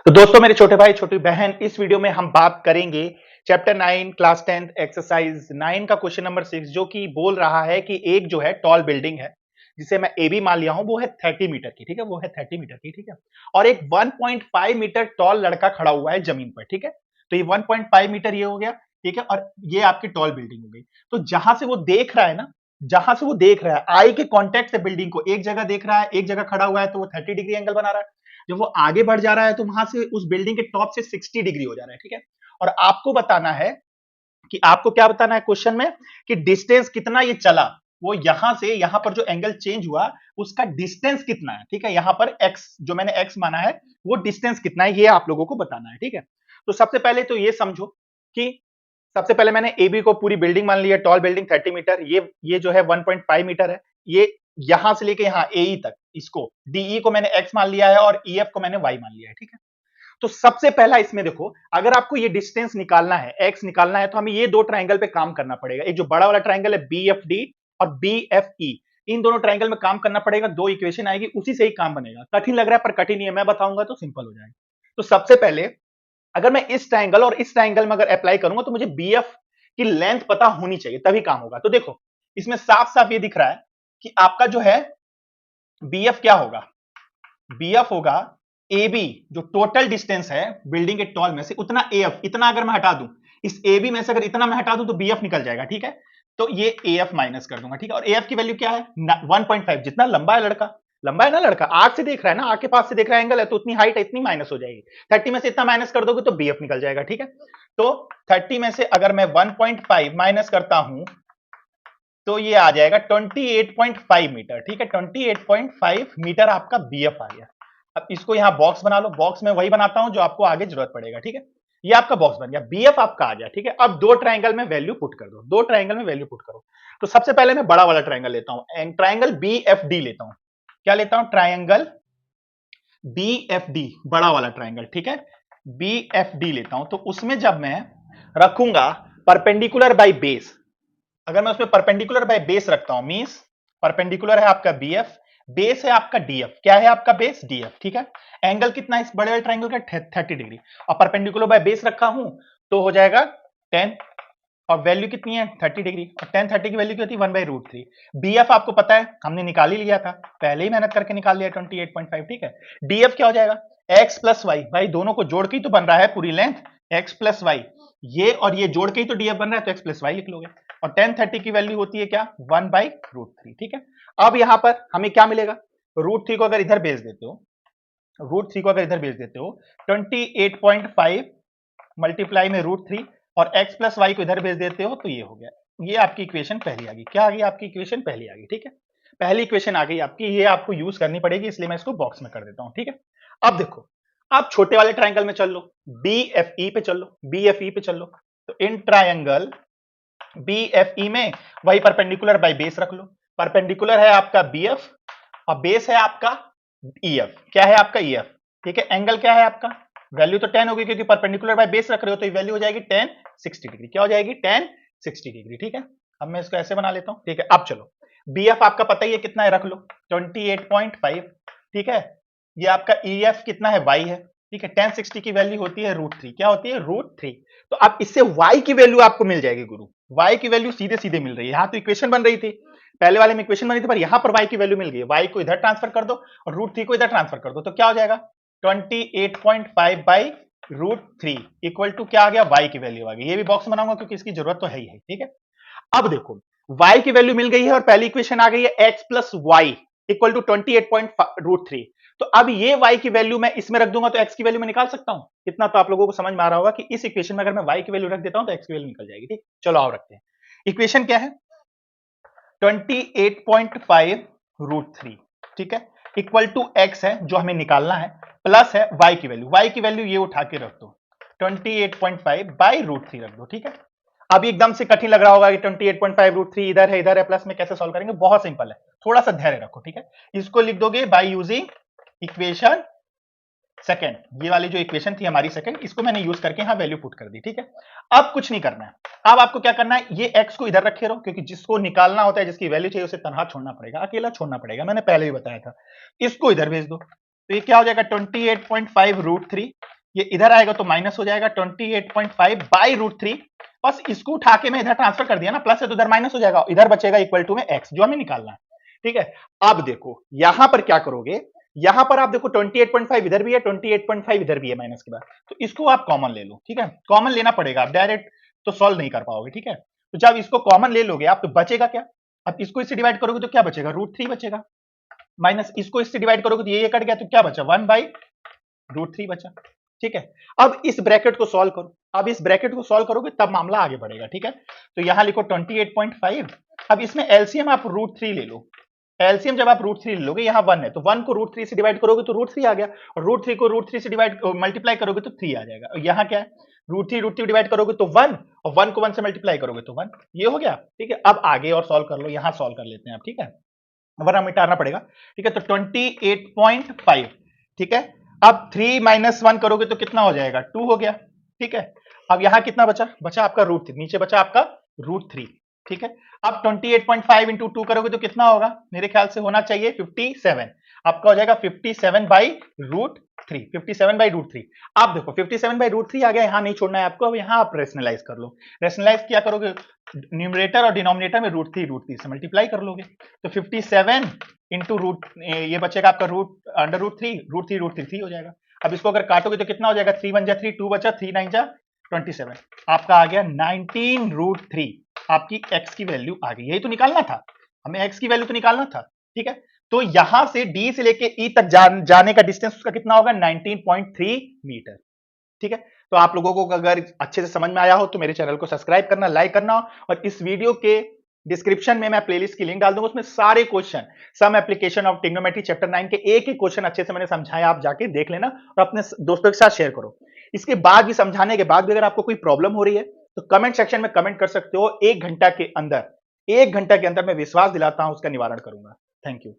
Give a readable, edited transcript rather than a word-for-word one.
तो दोस्तों, मेरे छोटे भाई छोटी बहन, इस वीडियो में हम बात करेंगे चैप्टर 9 क्लास 10 एक्सरसाइज 9 का क्वेश्चन नंबर 6, जो कि बोल रहा है कि एक जो है टॉल बिल्डिंग है जिसे मैं ए बी मान लिया हूं, वो है 30 मीटर की। ठीक है, वो है 30 मीटर की। ठीक है, और एक 1.5 मीटर टॉल लड़का खड़ा हुआ है जमीन पर। ठीक है, तो ये 1.5 मीटर ये हो गया। ठीक है, और ये आपकी टॉल बिल्डिंग हो गई। तो जहां से वो देख रहा है ना, जहां से वो देख रहा है आई के कांटेक्ट से बिल्डिंग को, एक जगह देख रहा है, एक जगह खड़ा हुआ है, तो वो 30 डिग्री एंगल बना रहा है। जब वो आगे बढ़ जा रहा है तो वहां से उस बिल्डिंग के टॉप से 60 डिग्री हो जा रहा है। ठीक है, और आपको बताना है कि आपको क्या बताना है क्वेश्चन में, कि डिस्टेंस कितना ये चला, वो यहां से यहां पर जो एंगल चेंज हुआ उसका डिस्टेंस कितना है। ठीक है, यहां पर x जो मैंने x माना है वो डिस्टेंस कितना है, ये आप लोगों को बताना है। ठीक है, तो सबसे पहले तो ये समझो कि सबसे पहले मैंने ए बी को पूरी बिल्डिंग मान ली है, टॉल बिल्डिंग 30 मीटर, ये जो है 1.5 मीटर है। ये यहां से लेके यहां ए तक, इसको डीई को मैंने एक्स मान लिया है और ई एफ को मैंने वाई मान लिया है। ठीक है, तो सबसे पहला इसमें देखो, अगर आपको ये डिस्टेंस निकालना है, एक्स निकालना है, तो हमें ये दो ट्राइंगल पे काम करना पड़ेगा। एक जो बड़ा वाला ट्राइंगल है बी एफ डी और बी एफ ई, इन दोनों ट्राइंगल में काम करना पड़ेगा। दो इक्वेशन आएगी, उसी से ही काम बनेगा। कठिन लग रहा है पर कठिन नहीं है, मैं बताऊंगा तो सिंपल हो जाएगा। तो सबसे पहले अगर मैं इस ट्राइंगल और इस ट्राइंगल में अगर अप्लाई करूंगा तो मुझे बी एफ की लेंथ पता होनी चाहिए, तभी काम होगा। तो देखो, इसमें साफ साफ ये दिख रहा है कि आपका जो है बी एफ क्या होगा, बी एफ होगा ए बी, जो टोटल डिस्टेंस है बिल्डिंग के टॉल में से, उतना ए एफ, इतना अगर मैं हटा दूं, इस ए बी में से अगर इतना मैं हटा दूं तो बी एफ निकल जाएगा। ठीक है, तो ये ए एफ माइनस कर दूंगा। ठीक है, और ए एफ की वैल्यू क्या है 1.5, जितना लंबा है लड़का, लंबा है ना लड़का, आग से देख रहा है ना, आग के पास से देख रहा है एंगल है, तो उतनी हाइट है, इतनी माइनस हो जाएगी। 30 में से इतना माइनस कर दोगे तो बी एफ निकल जाएगा। ठीक है, तो 30 में से अगर मैं 1.5 माइनस करता हूं तो ये आ जाएगा 28.5 मीटर। ठीक है, 28.5 मीटर आपका बीएफ आ गया। अब इसको यहां बॉक्स बना लो, बॉक्स में वही बनाता हूं जो आपको आगे जरूरत पड़ेगा। ठीक है, ये आपका बॉक्स बन गया, बीएफ आपका आ गया। ठीक है, अब दो ट्राइंगल में वैल्यू पुट कर दो, दो ट्राइंगल में वैल्यू पुट करो। तो सबसे पहले मैं बड़ा वाला ट्राइंगल लेता हूं, ट्राइंगल बी एफ डी लेता हूं। क्या लेता हूं? ट्राइंगल बी एफ डी, बड़ा वाला ट्राइंगल। ठीक है, बी एफ डी लेता हूं, तो उसमें जब मैं रखूंगा परपेंडिकुलर बाई बेस, अगर मैं उसमें परपेंडिकुलर बाय बेस रखता हूं, मींस परपेंडिकुलर है आपका बीएफ, बेस है आपका डीएफ। क्या है आपका बेस? डीएफ। ठीक है, एंगल कितना है इस बड़े वाले ट्रायंगल का? 30 डिग्री, और परपेंडिकुलर बाय बेस रखा हूं तो हो जाएगा 10, और वैल्यू कितनी है 30 डिग्री, और 10 30 की वैल्यू क्या होती है 1/√3। बीएफ आपको पता है, हमने निकाल ही लिया था, पहले ही मेहनत करके निकाल लिया 28.5। ठीक है, डीएफ क्या हो जाएगा एक्स प्लस वाई, भाई दोनों को जोड़ के ही तो बन रहा है पूरी लेंथ, एक्स प्लस वाई, ये और ये जोड़ के ही तो डीएफ बन रहा है, तो एक्स प्लस वाई लिख लोगे। और 10 30 की वैल्यू होती है क्या 1/√3। ठीक है, अब यहां पर हमें क्या मिलेगा, √3 को अगर इधर भेज देते हो, √3 को अगर इधर भेज देते हो, 28.5 मल्टीप्लाई में √3, और x प्लस वाई को इधर भेज देते हो तो ये हो गया। ये आपकी इक्वेशन पहली आ गई। क्या आ गई आपकी इक्वेशन? पहली आ गई। ठीक है, पहली इक्वेशन आ गई आपकी, ये आपको यूज करनी पड़ेगी, इसलिए मैं इसको बॉक्स में कर देता हूं। ठीक है, अब देखो, आप छोटे वाले ट्राइंगल में चल लो, बी एफ ई पे चल लो, बी एफ ई पे चल लो। तो इन ट्राइंगल बी एफ ई में वही परपेंडिकुलर बाय बेस रख लो। परपेंडिकुलर है आपका बी एफ और बेस है आपका ई एफ। क्या है आपका ई एफ? ठीक है, एंगल क्या है आपका? वैल्यू तो 10 होगी, क्योंकि परपेंडिकुलर बाय बेस रख रहे हो, तो ये वैल्यू हो जाएगी 10 60 डिग्री। क्या हो जाएगी 10 60 डिग्री। ठीक है, अब मैं इसको ऐसे बना लेता हूं। ठीक है, अब चलो, बी एफ आपका पता ही है कितना है, रख लो 28.5। ठीक है, ये आपका ई एफ कितना है? वाई है। ठीक है, 10 60 की वैल्यू होती है √3। क्या होती है? √3। तो अब इससे y की वैल्यू आपको मिल जाएगी गुरु, y की वैल्यू सीधे सीधे मिल रही है। यहां तो इक्वेशन बन रही थी, पहले वाले में इक्वेशन बनी थी, पर यहां पर y की वैल्यू मिल गई। y को इधर ट्रांसफर कर दो और √3 को इधर ट्रांसफर कर दो, तो क्या हो जाएगा 28.5/√3 इक्वल टू क्या आ गया? y की वैल्यू आ गई। ये भी बॉक्स बनाऊंगा क्योंकि इसकी जरूरत तो है ही है। ठीक है, अब देखो, y की वैल्यू मिल गई है और पहली इक्वेशन आ गई है x plus y equal to 28.√3। तो अब ये y की वैल्यू मैं इसमें रख दूंगा तो x की वैल्यू मैं निकाल सकता हूं। इतना तो आप लोगों को समझ में आ रहा होगा कि इस इक्वेशन में अगर मैं y की वैल्यू रख देता हूं तो x की वैल्यू निकल जाएगी। ठीक, चलो आओ रखते हैं। इक्वेशन क्या है 28.5√3। ठीक है, इक्वल टू x है जो हमें निकालना है, प्लस है y की वैल्यू। y की वैल्यू ये उठा के रख दो, 28.5/√3 रख दो। ठीक है, अब एकदम से कठिन लग रहा होगा कि 28.5√3 इधर है प्लस में कैसे सॉल्व करेंगे? बहुत सिंपल है, थोड़ा सा धैर्य रखो। ठीक है, इसको लिख दोगे बाय यूजिंग इक्वेशन सेकंड, ये वाली जो इक्वेशन थी हमारी सेकंड, इसको मैंने यूज करके यहां वैल्यू पुट कर दी। ठीक है, अब कुछ नहीं करना है, अब आपको क्या करना है, ये x को इधर रखे रहो, क्योंकि जिसको निकालना होता है, जिसकी वैल्यू चाहिए, उसे तनहा छोड़ना पड़ेगा, अकेला छोड़ना पड़ेगा, मैंने पहले ही बताया था। इसको इधर भेज दो, तो ये क्या हो जाएगा 28.5√3 ये इधर आएगा तो माइनस हो जाएगा 28.5 बाई रूट थ्री। बस इसको उठा के मैं इधर ट्रांसफर कर दिया ना, प्लस है तो इधर माइनस हो जाएगा, इधर बचेगा इक्वल टू में एक्स जो हमें निकालना है। ठीक है, अब देखो यहां पर क्या करोगे, यहां पर आप देखो 28.5 इधर भी है, 28.5 इधर भी है माइनस के बाद, तो इसको आप कॉमन ले लो। ठीक है, कॉमन लेना पड़ेगा, आप डायरेक्ट तो सॉल्व नहीं कर पाओगे। ठीक है, तो जब इसको कॉमन ले लोगे आप तो बचेगा क्या, अब इसको इससे डिवाइड करोगे तो क्या बचेगा, रूट थ्री बचेगा, माइनस इसको इससे डिवाइड करोगे तो ये कट गया तो क्या बचा, 1 बाई रूट थ्री बचा। ठीक है, अब इस ब्रैकेट को सॉल्व करो, अब इस ब्रैकेट को सॉल्व करोगे तब मामला आगे बढ़ेगा। ठीक है, तो यहां लिखो 28.5, अब इसमें एलसीएम आप रूट थ्री ले लो, एलसीएम जब आप रूट थ्री ले लोगे, यहां 1 है तो 1 को रूट थ्री से डिवाइड करोगे तो रूट थ्री आ गया, और रूट थ्री को रूट थ्री से डिवाइड मल्टीप्लाई करोगे तो 3 आ जाएगा, और यहां क्या है, रूट थ्री डिवाइड करोगे तो 1, और 1 को 1 से मल्टीप्लाई करोगे तो 1, ये हो गया। ठीक है, अब आगे और सॉल्व कर लो, यहां सॉल्व कर लेते हैं आप। ठीक है, वरना मिटाना पड़ेगा। ठीक है, तो 28.5, ठीक है, अब 3 माइनस 1 करोगे तो कितना हो जाएगा, 2 हो गया। ठीक है, अब यहां कितना बचा, बचा आपका रूट थ्री, नीचे बचा आपका रूट थ्री। ठीक है, अब 28.5 इंटू 2 करोगे तो कितना होगा, मेरे ख्याल से होना चाहिए 57, आपका हो जाएगा 57 by root three, 57 by root three. आप देखो 57 बाई रूट थ्री आ गया, यहां नहीं छोड़ना है आपको, अब यहां आप रेशनलाइज कर लो, रेशनलाइज क्या करोगे, न्यूमरेटर और डिनोमिनेटर में रूट थ्री से मल्टीप्लाई कर लोगे, तो 57 इंटू रूट, ये बचेगा आपका रूट अंडर रूट थ्री हो जाएगा। अब इसको अगर काटोगे तो कितना हो जाएगा, 3 1 जा 3, 2 बचा, 3 9 जा 27, आपका आ गया 19 रूट थ्री, आपकी एक्स की वैल्यू आ गई। यही तो निकालना था हमें, एक्स की वैल्यू तो निकालना था। ठीक है, तो यहां से डी से लेके ई तक जाने का डिस्टेंस उसका कितना होगा, 19.3 मीटर। ठीक है, तो आप लोगों को अगर अच्छे से समझ में आया हो तो मेरे चैनल को सब्सक्राइब करना, लाइक करना, और इस वीडियो के डिस्क्रिप्शन में मैं प्लेलिस्ट की लिंक डाल दूंगा, उसमें सारे question, some application of trigonometry chapter 9 के एक एक क्वेश्चन अच्छे से मैंने समझाया, आप जाके देख लेना और अपने दोस्तों के साथ शेयर करो। इसके बाद भी, समझाने के बाद भी अगर आपको कोई प्रॉब्लम हो रही है तो कमेंट सेक्शन में कमेंट कर सकते हो, 1 घंटा के अंदर, 1 घंटा के अंदर मैं विश्वास दिलाता हूं उसका निवारण करूंगा। Thank you.